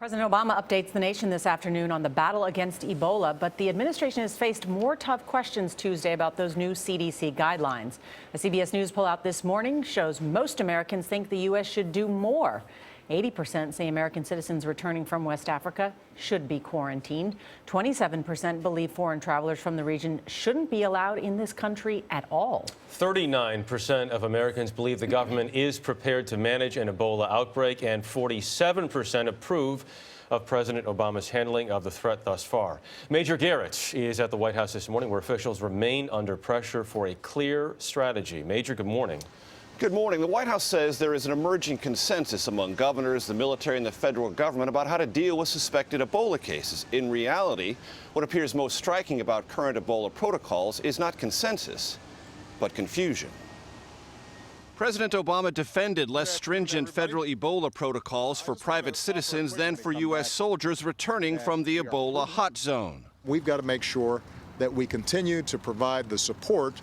President Obama updates the nation this afternoon on the battle against Ebola, but the administration has faced more tough questions Tuesday about those new CDC guidelines. A CBS News poll out this morning shows most Americans think the U.S. should do more. 80% say American citizens returning from West Africa should be quarantined. 27% believe foreign travelers from the region shouldn't be allowed in this country at all. 39% of Americans believe the government is prepared to manage an Ebola outbreak, and 47% approve of President Obama's handling of the threat thus far. Major Garrett is at the White House this morning, where officials remain under pressure for a clear strategy. Major, good morning. Good morning. The White House says there is an emerging consensus among governors, the military, and the federal government about how to deal with suspected Ebola cases. In reality, what appears most striking about current Ebola protocols is not consensus, but confusion. President Obama defended less stringent federal Ebola protocols for private citizens than for U.S. soldiers returning from the Ebola hot zone. We've got to make sure that we continue to provide the support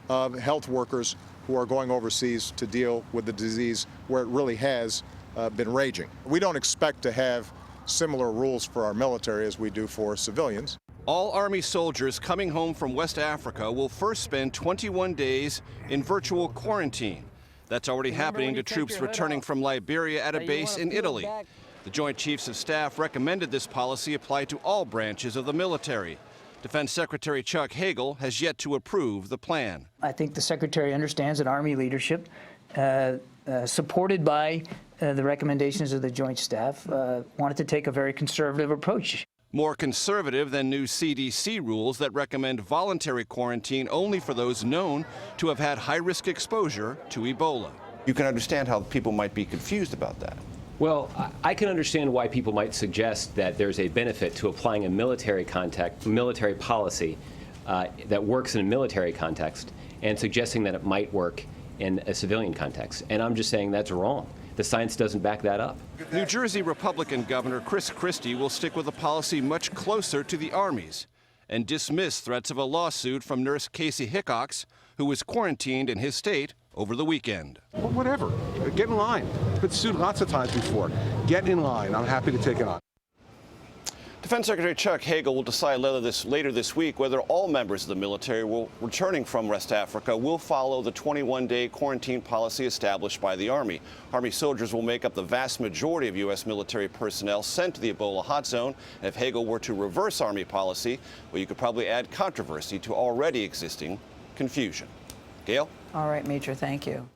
of health workers who are going overseas to deal with the disease where it really has been raging. We don't expect to have similar rules for our military as we do for civilians. All Army soldiers coming home from West Africa will first spend 21 days in virtual quarantine. That's already happening to troops returning from Liberia at a base in Italy. The Joint Chiefs of Staff recommended this policy apply to all branches of the military. Defense Secretary Chuck Hagel has yet to approve the plan. I think the Secretary understands that Army leadership, supported by the recommendations of the Joint Staff, wanted to take a very conservative approach. More conservative than new CDC rules that recommend voluntary quarantine only for those known to have had high-risk exposure to Ebola. You can understand how people might be confused about that. Well, I can understand why people might suggest that there's a benefit to applying a military policy that works in a military context and suggesting that it might work in a civilian context. And I'm just saying that's wrong. The science doesn't back that up. New Jersey Republican Governor Chris Christie will stick with a policy much closer to the Army's and dismiss threats of a lawsuit from nurse Casey Hickox, who was quarantined in his state over the weekend. Well, whatever. Get in line. Been sued lots of times before. Get in line. I'm happy to take it on. Defense Secretary Chuck Hagel will decide later this week whether all members of the military returning from West Africa will follow the 21-day quarantine policy established by the Army. Army soldiers will make up the vast majority of U.S. military personnel sent to the Ebola hot zone. And if Hagel were to reverse Army policy, well, you could probably add controversy to already existing confusion. Gail? All right, Major, thank you.